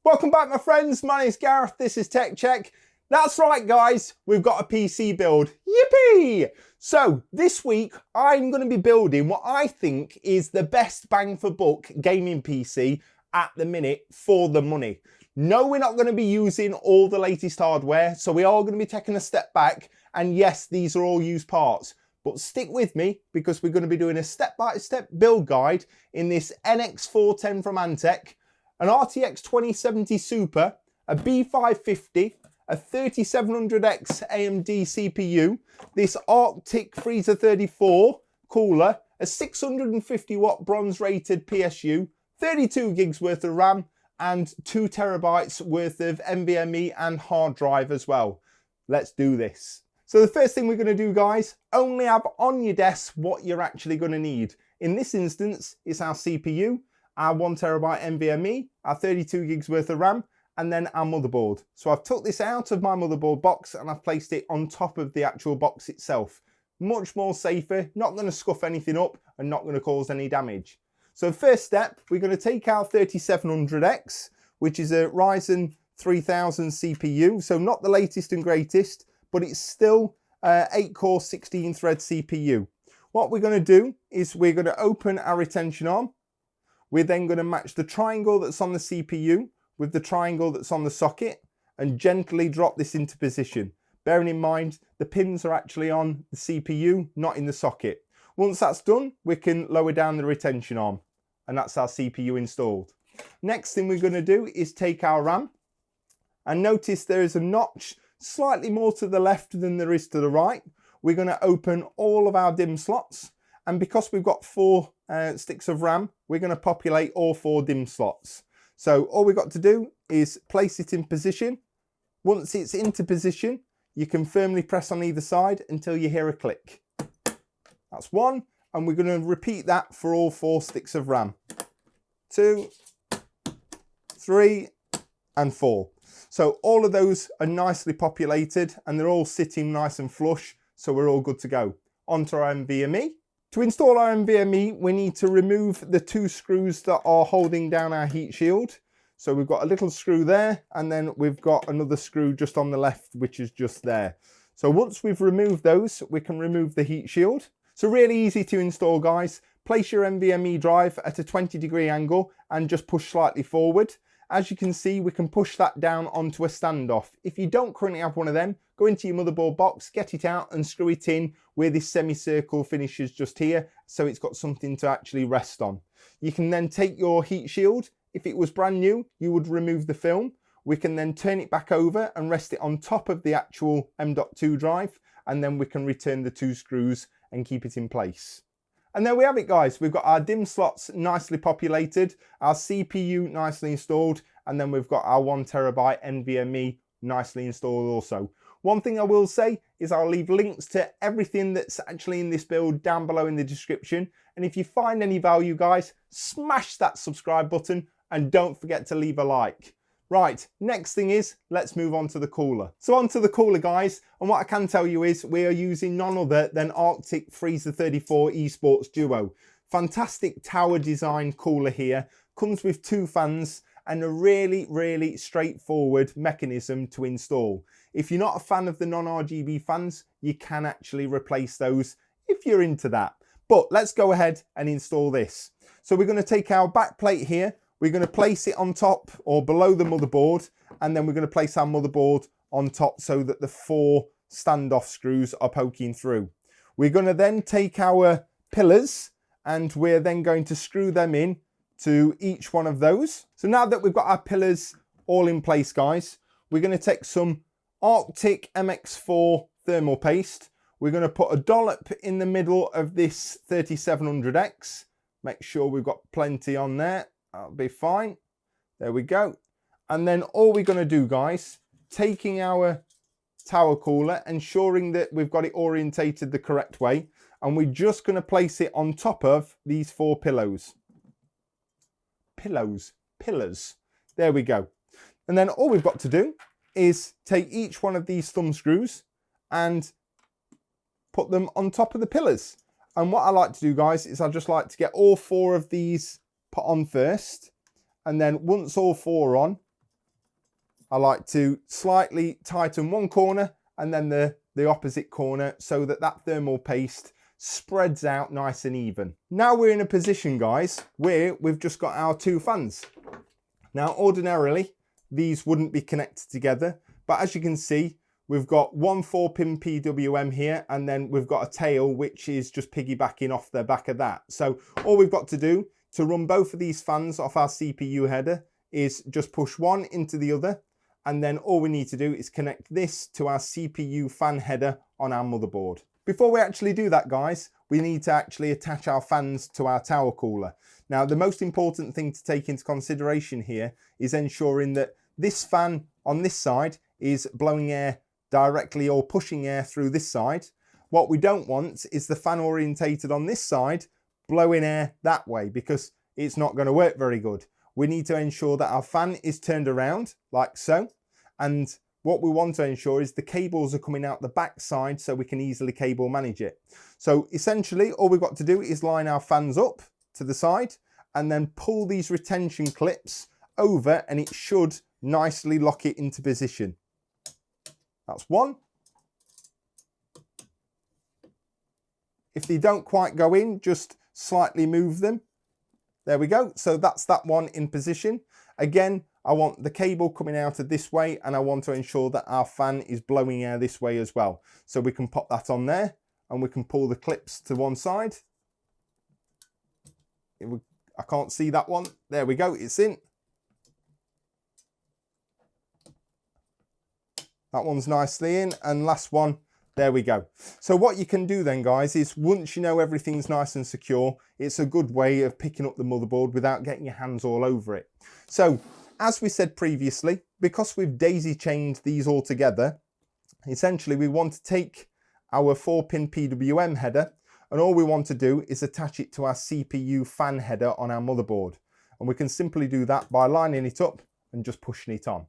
Welcome back, my friends. My name's Gareth. This is Tech Check. That's right, guys. We've got a PC build. Yippee! So this week, I'm going to be building what I think is the best bang for buck gaming PC at the minute for the money. No, we're not going to be using all the latest hardware, so we are going to be taking a step back. And yes, these are all used parts. But stick with me because we're going to be doing a step-by-step build guide in this NX410 from Antec, an RTX2070 Super, a B550, a 3700X AMD CPU, this Arctic Freezer 34 cooler, a 650 watt bronze rated PSU, 32 gigs worth of RAM, and 2 terabytes worth of NVMe and hard drive as well. Let's do this. So the first thing we're going to do, guys, only have on your desk what you're actually going to need. In this instance, it's our CPU, our 1 terabyte NVMe, our 32 gigs worth of RAM, and then our motherboard. So I've took this out of my motherboard box and I've placed it on top of the actual box itself. Much more safer, not going to scuff anything up and not going to cause any damage. So first step, we're going to take our 3700X, which is a Ryzen 3000 CPU. So not the latest and greatest, but it's still 8-core 16-thread CPU. What we're going to do is we're going to open our retention arm. We're then going to match the triangle that's on the CPU with the triangle that's on the socket and gently drop this into position. Bearing in mind, the pins are actually on the CPU, not in the socket. Once that's done, we can lower down the retention arm, and that's our CPU installed. Next thing we're going to do is take our RAM, and notice there is a notch slightly more to the left than there is to the right. We're going to open all of our DIMM slots, and because we've got 4 sticks of RAM, we're going to populate all 4 DIMM slots. So all we've got to do is place it in position. Once it's into position, you can firmly press on either side until you hear a click. That's 1, and we're going to repeat that for all 4 sticks of RAM. 2, 3, and 4. So all of those are nicely populated and they're all sitting nice and flush, so we're all good to go. Onto our NVMe. To install our NVMe, we need to remove the 2 screws that are holding down our heat shield. So we've got a little screw there, and then we've got another screw just on the left, which is just there. So once we've removed those, we can remove the heat shield. So really easy to install, guys. Place your NVMe drive at a 20-degree angle and just push slightly forward. As you can see, we can push that down onto a standoff. If you don't currently have one of them, go into your motherboard box, get it out and screw it in where this semicircle finishes just here, so it's got something to actually rest on. You can then take your heat shield. If it was brand new, you would remove the film. We can then turn it back over and rest it on top of the actual M.2 drive, and then we can return the 2 screws and keep it in place. And there we have it, guys. We've got our DIMM slots nicely populated, our CPU nicely installed, and then we've got our 1 terabyte NVMe nicely installed also. One thing I will say is I'll leave links to everything that's actually in this build down below in the description. And if you find any value, guys, smash that subscribe button and don't forget to leave a like. Right, next thing is, let's move on to the cooler. So on to the cooler, guys, and what I can tell you is we are using none other than Arctic Freezer 34 Esports Duo. Fantastic tower design cooler here, comes with 2 fans and a really straightforward mechanism to install. If you're not a fan of the non-RGB fans, you can actually replace those if you're into that. But let's go ahead and install this. So we're going to take our back plate here. We're going to place it on top or below the motherboard, and then we're going to place our motherboard on top so that the 4 standoff screws are poking through. We're going to then take our pillars and we're then going to screw them in to each one of those. So now that we've got our pillars all in place, guys, we're going to take some Arctic MX4 thermal paste. We're going to put a dollop in the middle of this 3700X. Make sure we've got plenty on there. That'll be fine. There we go. And then all we're going to do, guys, taking our tower cooler, ensuring that we've got it orientated the correct way, and we're just going to place it on top of these 4 pillars. Pillars. There we go. And then all we've got to do is take each one of these thumb screws and put them on top of the pillars. And what I like to do, guys, is I just like to get all 4 of these put on first, and then once all 4 are on, I like to slightly tighten one corner and then the opposite corner so that that thermal paste spreads out nice and even. Now we're in a position, guys, where we've just got our two fans. Now, ordinarily, these wouldn't be connected together, but as you can see, we've got one 4-pin PWM here, and then we've got a tail which is just piggybacking off the back of that. So all we've got to do to run both of these fans off our CPU header is just push one into the other, and then all we need to do is connect this to our CPU fan header on our motherboard. Before we actually do that, guys, we need to actually attach our fans to our tower cooler. Now, the most important thing to take into consideration here is ensuring that this fan on this side is blowing air directly or pushing air through this side. What we don't want is the fan orientated on this side blowing air that way, because it's not going to work very good. We need to ensure that our fan is turned around like so, and what we want to ensure is the cables are coming out the back side so we can easily cable manage it. So essentially all we've got to do is line our fans up to the side and then pull these retention clips over, and it should nicely lock it into position. That's one. If they don't quite go in, just slightly move them. There we go. So that's that one in position. Again, I want the cable coming out of this way, and I want to ensure that our fan is blowing air this way as well. So we can pop that on there, and we can pull the clips to one side. I can't see that one. There we go, it's in. That one's nicely in, and last one, there we go. So what you can do then, guys, is once you know everything's nice and secure, it's a good way of picking up the motherboard without getting your hands all over it. So as we said previously, because we've daisy chained these all together, essentially we want to take our 4-pin PWM header, and all we want to do is attach it to our CPU fan header on our motherboard. And we can simply do that by lining it up and just pushing it on.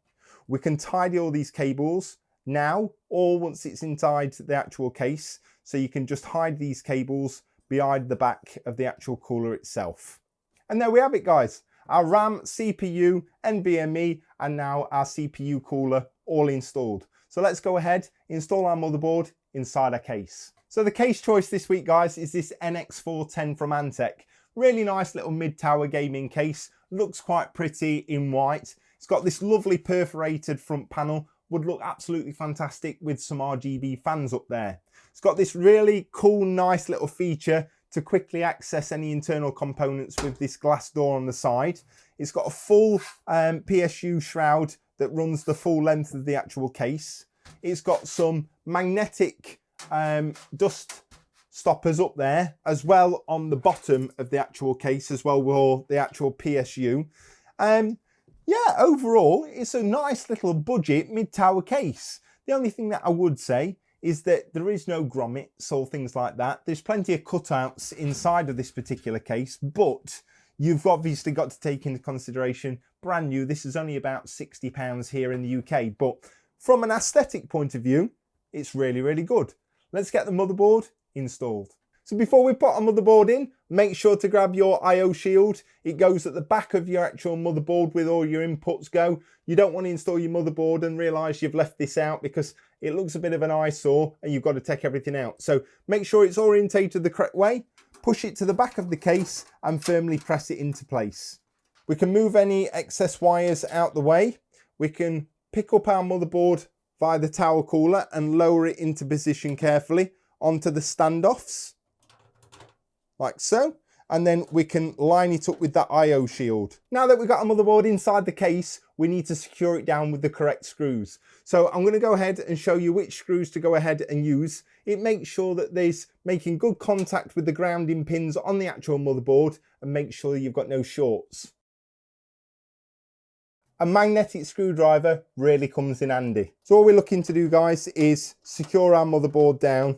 We can tidy all these cables now or once it's inside the actual case, so you can just hide these cables behind the back of the actual cooler itself. And there we have it, guys. Our RAM, CPU, NVMe, and now our CPU cooler all installed. So let's go ahead, install our motherboard inside our case. So the case choice this week, guys, is this NX410 from Antec. Really nice little mid-tower gaming case. Looks quite pretty in white. It's got this lovely perforated front panel. Would look absolutely fantastic with some RGB fans up there. It's got this really cool, nice little feature to quickly access any internal components with this glass door on the side. It's got a full PSU shroud that runs the full length of the actual case. It's got some magnetic dust stoppers up there as well on the bottom of the actual case as well with the actual PSU. Yeah, overall, it's a nice little budget mid-tower case. The only thing that I would say is that there is no grommets or things like that. There's plenty of cutouts inside of this particular case, but you've obviously got to take into consideration, brand new, this is only about £60 here in the UK, but from an aesthetic point of view, it's really, really good. Let's get the motherboard installed. So before we put our motherboard in, make sure to grab your I/O shield. It goes at the back of your actual motherboard with all your inputs go. You don't want to install your motherboard and realise you've left this out because it looks a bit of an eyesore and you've got to take everything out. So make sure it's orientated the correct way, push it to the back of the case and firmly press it into place. We can move any excess wires out the way. We can pick up our motherboard via the tower cooler and lower it into position carefully onto the standoffs, like so, and then we can line it up with that I/O shield. Now that we've got our motherboard inside the case, we need to secure it down with the correct screws. So I'm going to go ahead and show you which screws to go ahead and use. It makes sure that there's making good contact with the grounding pins on the actual motherboard and make sure you've got no shorts. A magnetic screwdriver really comes in handy. So all we're looking to do, guys, is secure our motherboard down,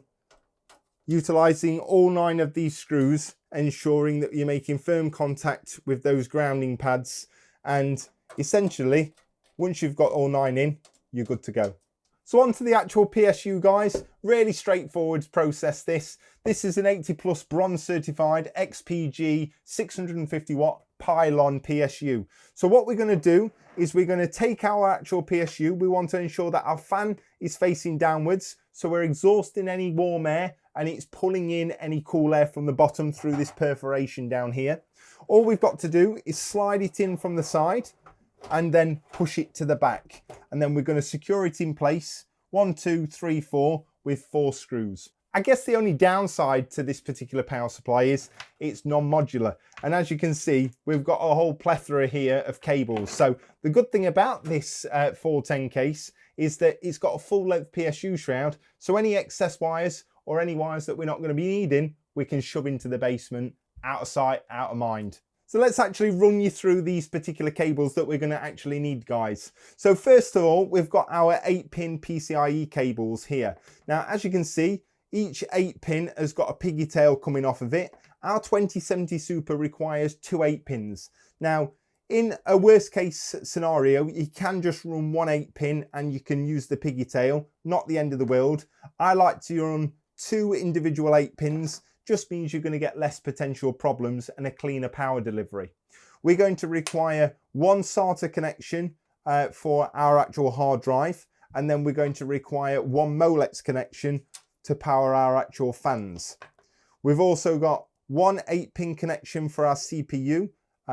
utilising all 9 of these screws, ensuring that you're making firm contact with those grounding pads, and essentially once you've got all 9 in, you're good to go. So on to the actual PSU, guys. Really straightforward process this. This is an 80+ bronze certified XPG 650 watt pylon PSU. So what we're going to do is we're going to take our actual PSU. We want to ensure that our fan is facing downwards, so we're exhausting any warm air and it's pulling in any cool air from the bottom through this perforation down here. All we've got to do is slide it in from the side and then push it to the back. And then we're going to secure it in place, 1, 2, 3, 4, with 4 screws. I guess the only downside to this particular power supply is it's non-modular. And as you can see, we've got a whole plethora here of cables. So the good thing about this 410 case is that it's got a full length PSU shroud. So any excess wires or any wires that we're not going to be needing, we can shove into the basement, out of sight, out of mind. So let's actually run you through these particular cables that we're going to actually need, guys. So first of all, we've got our 8-pin PCIe cables here. Now, as you can see, each 8-pin has got a piggy tail coming off of it. Our 2070 Super requires 2 8-pins. Now, in a worst case scenario, you can just run 1 8-pin and you can use the piggy tail, not the end of the world. I like to run 2 individual 8-pins, just means you're going to get less potential problems and a cleaner power delivery. We're going to require 1 SATA connection for our actual hard drive, and then we're going to require 1 Molex connection to power our actual fans. We've also got 1 8-pin connection for our CPU,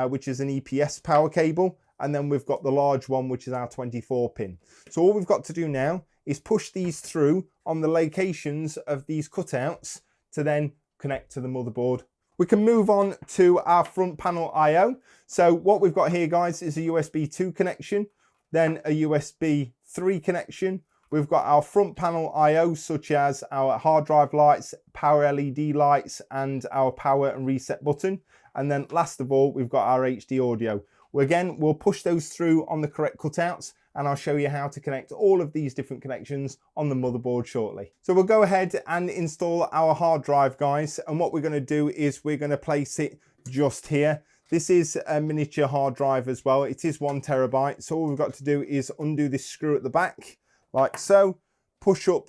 which is an EPS power cable, and then we've got the large one, which is our 24-pin. So all we've got to do now is push these through on the locations of these cutouts to then connect to the motherboard. We can move on to our front panel I/O. So what we've got here, guys, is a USB 2 connection, then a USB 3 connection. We've got our front panel I/O, such as our hard drive lights, power LED lights, and our power and reset button. And then last of all, we've got our HD audio. Again, we'll push those through on the correct cutouts, and I'll show you how to connect all of these different connections on the motherboard shortly. So we'll go ahead and install our hard drive, guys. And what we're going to do is we're going to place it just here. This is a miniature hard drive as well. It is 1 terabyte. So all we've got to do is undo this screw at the back, like so, push up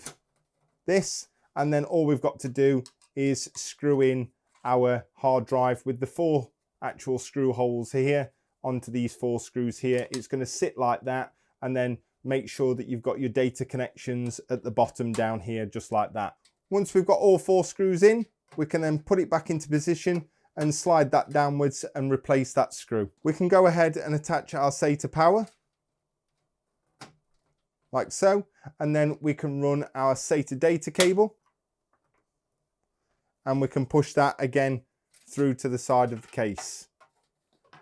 this, and then all we've got to do is screw in our hard drive with the 4 actual screw holes here onto these 4 screws here. It's going to sit like that, and then make sure that you've got your data connections at the bottom down here, just like that. Once we've got all 4 screws in, we can then put it back into position and slide that downwards and replace that screw. We can go ahead and attach our SATA power, like so, and then we can run our SATA data cable, and we can push that again through to the side of the case.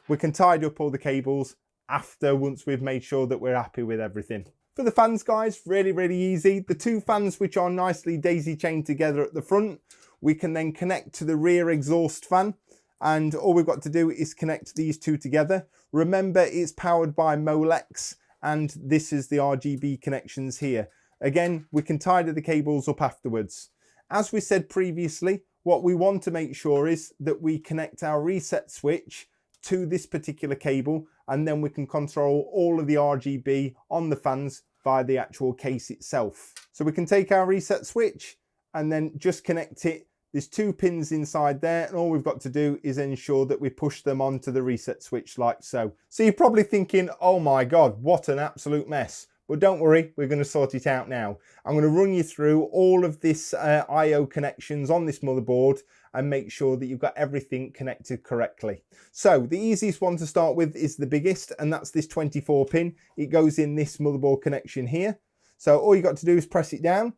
We can tidy up all the cables after, once we've made sure that we're happy with everything. For the fans, guys, really easy. The 2 fans, which are nicely daisy chained together at the front, we can then connect to the rear exhaust fan, and all we've got to do is connect these 2 together. Remember, it's powered by Molex, and this is the RGB connections here. Again, we can tidy the cables up afterwards. As we said previously, what we want to make sure is that we connect our reset switch to this particular cable, and then we can control all of the RGB on the fans via the actual case itself. So we can take our reset switch and then just connect it. There's 2 pins inside there, and all we've got to do is ensure that we push them onto the reset switch like so. So you're probably thinking, oh my God, what an absolute mess. But don't worry, we're going to sort it out now. I'm going to run you through all of this I/O connections on this motherboard and make sure that you've got everything connected correctly. So the easiest one to start with is the biggest, and that's this 24-pin. It goes in this motherboard connection here. So all you got to do is press it down,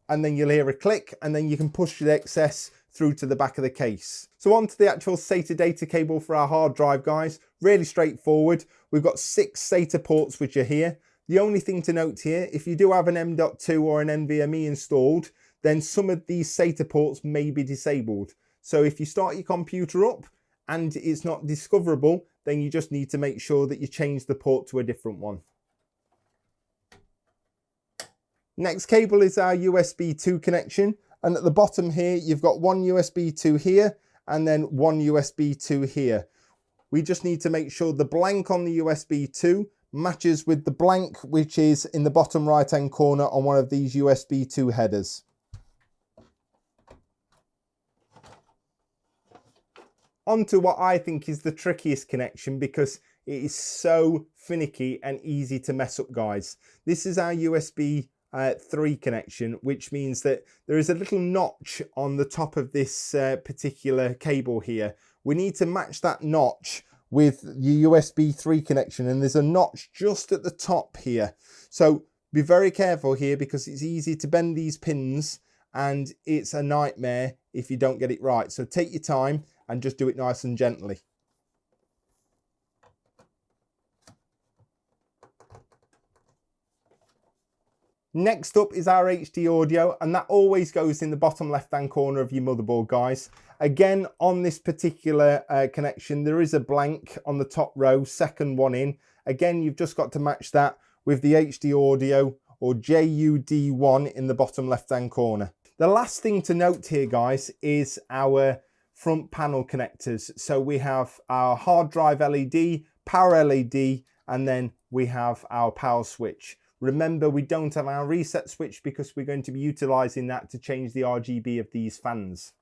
and then you'll hear a click, and then you can push the excess through to the back of the case. So onto the actual SATA data cable for our hard drive, guys. Really straightforward. We've got 6 SATA ports which are here. The only thing to note here, if you do have an M.2 or an Nvme installed, then some of these SATA ports may be disabled. So if you start your computer up and it's not discoverable, then you just need to make sure that you change the port to a different one. Next cable is our USB 2 connection, and at the bottom here you've got 1 USB 2 here and then 1 USB 2 here. We just need to make sure the blank on the USB 2 matches with the blank which is in the bottom right hand corner on one of these USB 2 headers. onto what I think is the trickiest connection because it is so finicky and easy to mess up, guys. This is our USB 3 connection, which means that there is a little notch on the top of this particular cable here. We need to match that notch with your USB 3 connection, and there's a notch just at the top here. So be very careful here because it's easy to bend these pins and it's a nightmare if you don't get it right. So take your time and just do it nice and gently. Next up is our HD audio, and that always goes in the bottom left hand corner of your motherboard, guys. Again, on this particular connection, there is a blank on the top row, second one in. Again, you've just got to match that with the HD audio or JUD1 in the bottom left hand corner. The last thing to note here, guys, is our front panel connectors. So we have our hard drive LED, power LED, and then we have our power switch. Remember, we don't have our reset switch because we're going to be utilizing that to change the RGB of these fans.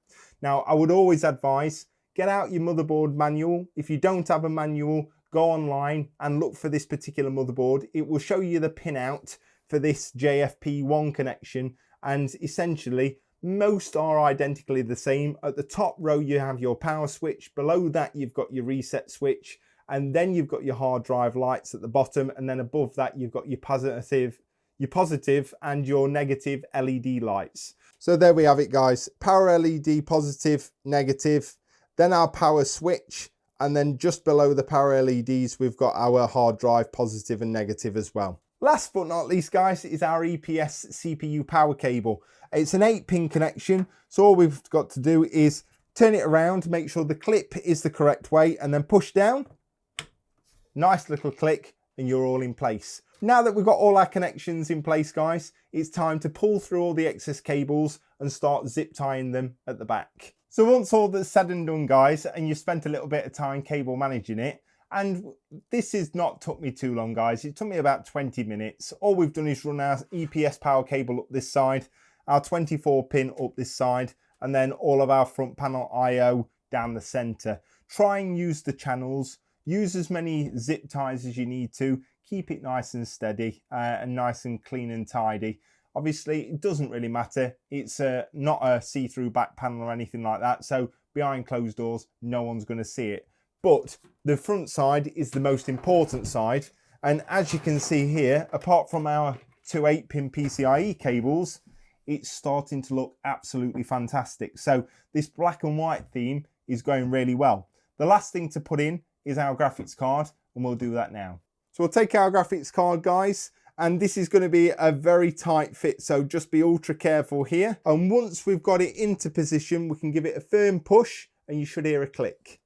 Now, I would always advise, get out your motherboard manual. If you don't have a manual, go online and look for this particular motherboard. It will show you the pinout for this JFP1 connection, and essentially most are identically the same. At the top row you have your power switch, below that you've got your reset switch, and then you've got your hard drive lights at the bottom, and then above that you've got your positive and your negative LED lights. So there we have it, guys. Power LED, positive, negative, then our power switch, and then just below the power LEDs we've got our hard drive positive and negative as well. Last but not least, guys, is our EPS CPU power cable. It's an 8-pin connection, so all we've got to do is turn it around, make sure the clip is the correct way, and then push down. Nice little click and you're all in place. Now that we've got all our connections in place, guys, it's time to pull through all the excess cables and start zip tying them at the back. So once all that's said and done, guys, and you've spent a little bit of time cable managing it, and this has not took me too long, guys. It took me about 20 minutes. All we've done is run our EPS power cable up this side, our 24-pin up this side, and then all of our front panel I/O down the center. Try and use the channels. Use as many zip ties as you need to. Keep it nice and steady and nice and clean and tidy. Obviously, it doesn't really matter. It's not a see-through back panel or anything like that. So behind closed doors, no one's going to see it. But the front side is the most important side. And as you can see here, apart from our two 8-pin PCIe cables, it's starting to look absolutely fantastic. So this black and white theme is going really well. The last thing to put in is our graphics card, and we'll do that now. So we'll take our graphics card, guys, and this is going to be a very tight fit, so just be ultra careful here. And once we've got it into position, we can give it a firm push and you should hear a click.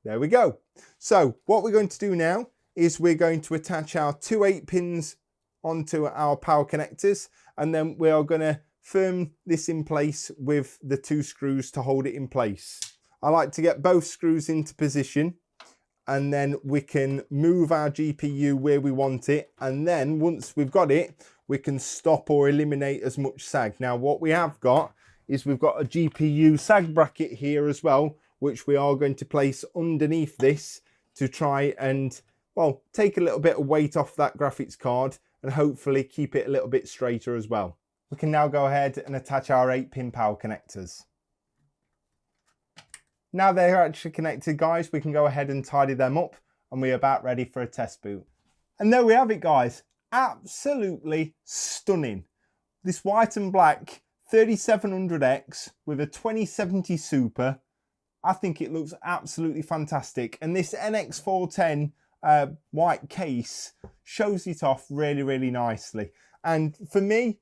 There we go. So what we're going to do now is we're going to attach our two 8-pins onto our power connectors, and then we are going to firm this in place with the 2 screws to hold it in place. I like to get both screws into position, and then we can move our GPU where we want it, and then once we've got it, we can stop or eliminate as much sag. Now what we have got is we've got a GPU sag bracket here as well, which we are going to place underneath this to try and, well, take a little bit of weight off that graphics card and hopefully keep it a little bit straighter as well. We can now go ahead and attach our 8-pin power connectors. Now they're actually connected, guys, we can go ahead and tidy them up, and we're about ready for a test boot. And there we have it, guys. Absolutely stunning. This white and black 3700X with a 2070 Super. I think it looks absolutely fantastic. And this NX410 white case shows it off really, really nicely. And for me,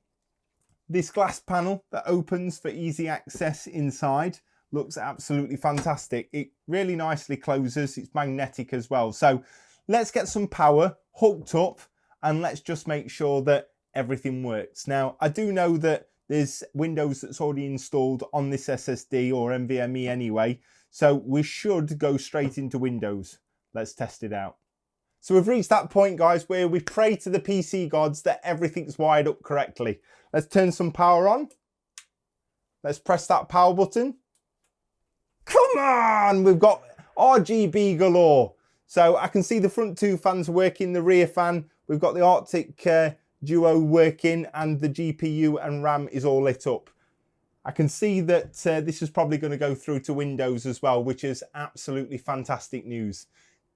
this glass panel that opens for easy access inside looks absolutely fantastic. It really nicely closes. It's magnetic as well. So let's get some power hooked up and let's just make sure that everything works. Now, I do know that there's Windows that's already installed on this SSD or NVMe anyway, so we should go straight into Windows. Let's test it out. So we've reached that point, guys, where we pray to the PC gods that everything's wired up correctly. Let's turn some power on. Let's press that power button. Come on, we've got RGB galore. So I can see the front two fans working, the rear fan. We've got the Arctic Duo working, and the GPU and RAM is all lit up. I can see that this is probably going to go through to Windows as well, which is absolutely fantastic news.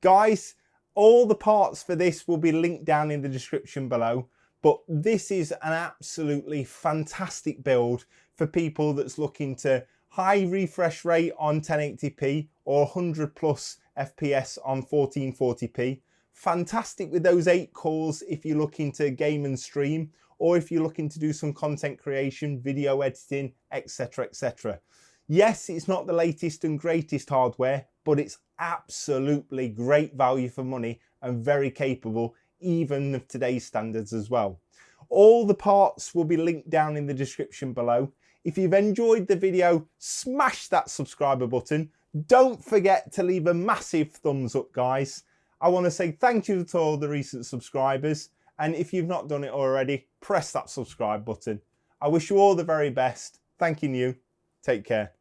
Guys, all the parts for this will be linked down in the description below, but this is an absolutely fantastic build for people that's looking to high refresh rate on 1080p or 100 plus FPS on 1440p. Fantastic with those 8 cores if you're looking to game and stream, or if you're looking to do some content creation, video editing, etc, etc. Yes, it's not the latest and greatest hardware, but it's absolutely great value for money and very capable, even of today's standards as well. All the parts will be linked down in the description below. If you've enjoyed the video, smash that subscriber button. Don't forget to leave a massive thumbs up, guys. I want to say thank you to all the recent subscribers. And if you've not done it already, press that subscribe button. I wish you all the very best. Thanking you. Take care.